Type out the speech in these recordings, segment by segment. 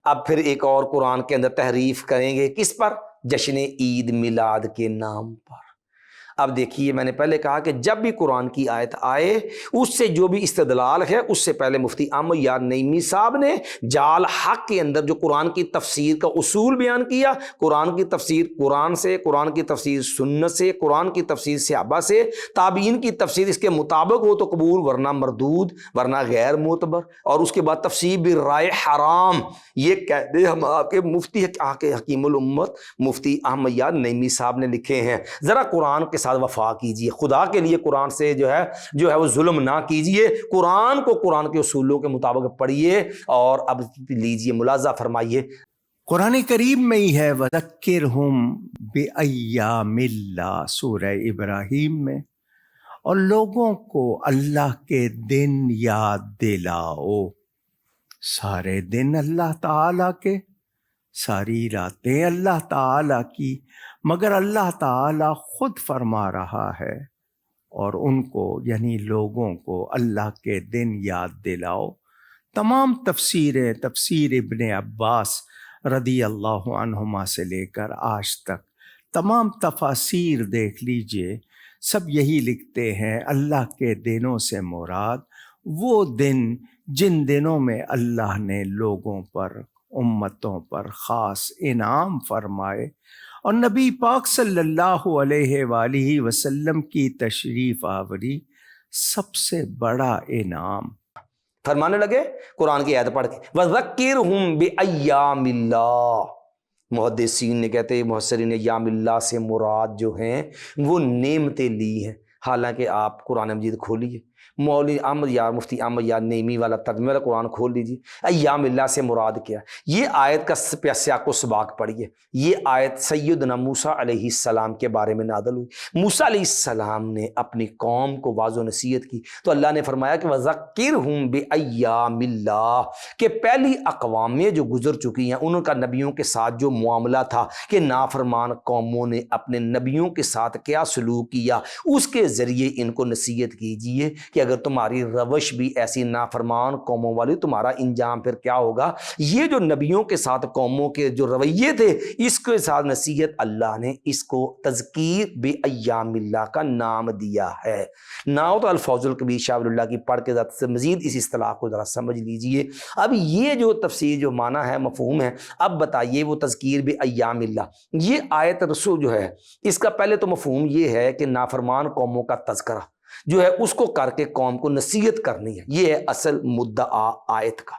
اب پھر ایک اور قرآن کے اندر تحریف کریں گے، کس پر؟ جشن عید میلاد کے نام پر۔ اب دیکھیے، میں نے پہلے کہا کہ جب بھی قرآن کی آیت آئے اس سے جو بھی استدلال ہے، اس سے پہلے مفتی احمد یار نعیمی صاحب نے جال حق کے اندر جو قرآن کی تفسیر کا اصول بیان کیا، قرآن کی تفسیر قرآن سے، قرآن کی تفسیر سنت سے، قرآن کی تفسیر صحابہ سے، تابعین کی تفسیر اس کے مطابق ہو تو قبول، ورنہ مردود، ورنہ غیر معتبر۔ اور اس کے بعد تفسیر بالرائے حرام، یہ کہہ دے ہم آپ کے مفتی حکیم الامت مفتی احمد یار نعیمی صاحب نے لکھے ہیں۔ ذرا قرآن کے ساتھ وفا کیجئے، خدا کے لیے قرآن سے جو ہے وہ ظلم نہ کیجئے، قرآن کو قرآن کے اصولوں کے مطابق پڑھیے۔ اور اب لیجئے، ملاحظہ فرمائیے، قرآن کریم میں ہی ہے وَذَكِّرْهُمْ بِأَيَّامِ اللَّهِ سورہ ابراہیم میں، اور لوگوں کو اللہ کے دن یاد دلاؤ۔ سارے دن اللہ تعالیٰ کے، ساری راتیں اللہ تعالیٰ کی، مگر اللہ تعالیٰ خود فرما رہا ہے اور ان کو یعنی لوگوں کو اللہ کے دن یاد دلاؤ۔ تمام تفسیریں، تفسیر ابن عباس رضی اللہ عنہما سے لے کر آج تک تمام تفاسیر دیکھ لیجئے، سب یہی لکھتے ہیں اللہ کے دنوں سے مراد وہ دن جن دنوں میں اللہ نے لوگوں پر، امتوں پر خاص انعام فرمائے، اور نبی پاک صلی اللہ علیہ وآلہ وسلم کی تشریف آوری سب سے بڑا انعام۔ فرمانے لگے قرآن کی آیت پڑھ کے وَذَكِّرْهُمْ بِأَيَّامِ اللَّهِ، محدثین نے کہتے ہیں، محسرین، ایام اللہ سے مراد جو ہیں وہ نعمتیں لی ہیں۔ حالانکہ آپ قرآن مجید کھولیے، مولوی احمد یار مفتی احمد یار نعیمی والا ترجمہ والا قرآن کھول لیجیے، ایام اللہ سے مراد کیا؟ یہ آیت کا سیاق و سباق پڑھیے۔ یہ آیت سیدنا موسیٰ علیہ السلام کے بارے میں نازل ہوئی۔ موسیٰ علیہ السلام نے اپنی قوم کو واعظ و نصیحت کی تو اللہ نے فرمایا کہ وَذَكِّرْهُمْ بِأَيَّامِ اللَّهِ، کہ پہلی اقوامیں جو گزر چکی ہیں ان کا نبیوں کے ساتھ جو معاملہ تھا کہ نافرمان قوموں نے اپنے نبیوں کے ساتھ کیا سلوک کیا، اس کے ذریعے ان کو نصیحت کیجیے کہ اگر تمہاری روش بھی ایسی نافرمان قوموں والی، تمہارا انجام پھر کیا ہوگا۔ یہ جو نبیوں کے ساتھ قوموں کے جو رویے تھے، اس کے ساتھ نصیحت، اللہ نے اس کو تذکیر بِأَيَّامِ اللہ کا نام دیا ہے۔ نہ ہو تو الفوز الکبیر شاہ ولی اللہ کی پڑھ کے ذات سے مزید اس اصطلاح کو ذرا سمجھ لیجئے۔ اب یہ جو تفسیر جو معنی ہے، مفہوم ہے، اب بتائیے وہ تذکیر بِأَيَّامِ اللہ، یہ آیت رسول جو ہے اس کا پہلے تو مفہوم یہ ہے کہ نافرمان قوموں کا تذکرہ جو ہے اس کو کر کے قوم کو نصیحت کرنی ہے، یہ ہے اصل مدعا آیت کا۔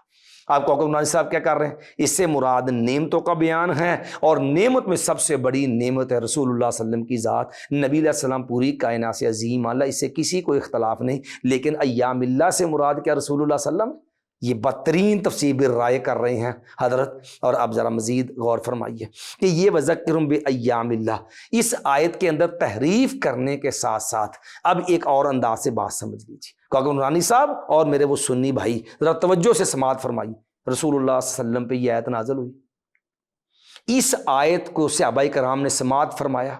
آپ کو عمران صاحب کیا کر رہے ہیں؟ اس سے مراد نعمتوں کا بیان ہے، اور نعمت میں سب سے بڑی نعمت ہے رسول اللہ صلی اللہ علیہ وسلم کی ذات۔ نبی علیہ السلام پوری کائنات سے عظیم اللہ، اس سے کسی کو اختلاف نہیں، لیکن ایام اللہ سے مراد کیا رسول اللہ صلی اللہ علیہ وسلم؟ یہ بدترین تفسیر بالرائے کر رہے ہیں حضرت۔ اور اب ذرا مزید غور فرمائیے کہ یہ وَذَكِّرْهُمْ بِأَيَّامِ اللَّهِ، اس آیت کے اندر تحریف کرنے کے ساتھ ساتھ اب ایک اور انداز سے بات سمجھ لیجیے۔ کاکا نورانی صاحب اور میرے وہ سنی بھائی ذرا توجہ سے سماعت فرمائیے۔ رسول اللہ صلی اللہ علیہ وسلم پہ یہ آیت نازل ہوئی، اس آیت کو صحابہ کرام نے سماعت فرمایا،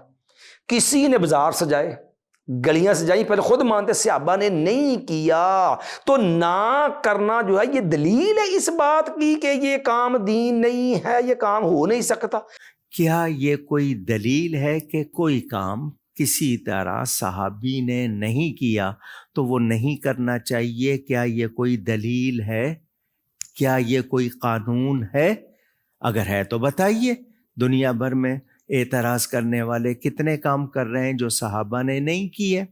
کسی نے بازار سجائے، گلیاں سجائیں، پہلے خود مانتے صحابہ نے نہیں کیا، تو نہ کرنا جو ہے یہ دلیل ہے اس بات کی کہ یہ کام دین نہیں ہے، یہ کام ہو نہیں سکتا۔ کیا یہ کوئی دلیل ہے کہ کوئی کام کسی طرح صحابی نے نہیں کیا تو وہ نہیں کرنا چاہیے؟ کیا یہ کوئی دلیل ہے؟ کیا یہ کوئی قانون ہے؟ اگر ہے تو بتائیے۔ دنیا بھر میں اعتراض کرنے والے کتنے کام کر رہے ہیں جو صحابہ نے نہیں کیے؟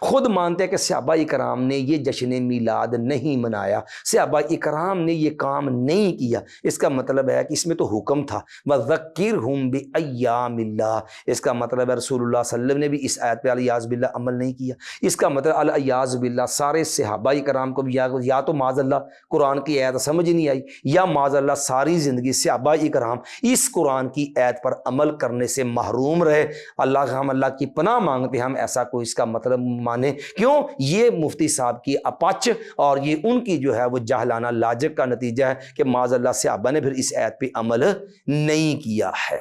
خود مانتے ہیں کہ صحابہ اکرام نے یہ جشن میلاد نہیں منایا، صحابہ اکرام نے یہ کام نہیں کیا۔ اس کا مطلب ہے کہ اس میں تو حکم تھا وَذَكِّرْهُمْ بِأَيَّامِ اللَّهِ، اس کا مطلب ہے رسول اللہ صلی اللہ علیہ وسلم نے بھی اس آیت پہ علیاذ باللہ عمل نہیں کیا۔ اس کا مطلب علیاذ باللہ سارے صحابہ اکرام کو بھی یا تو معاذ اللہ قرآن کی آیت سمجھ نہیں آئی، یا معاذ اللہ ساری زندگی صحابہ اکرام اس قرآن کی آیت پر عمل کرنے سے محروم رہے۔ ہم اللہ کی پناہ مانگتے ہم ایسا کوئی اس کا مطلب مانے، کیوں؟ یہ مفتی صاحب کی اپچ اور یہ ان کی جو ہے وہ جاہلانہ لاجک کا نتیجہ ہے کہ معاذ اللہ صحابہ نے پھر اس آیت پہ عمل نہیں کیا ہے۔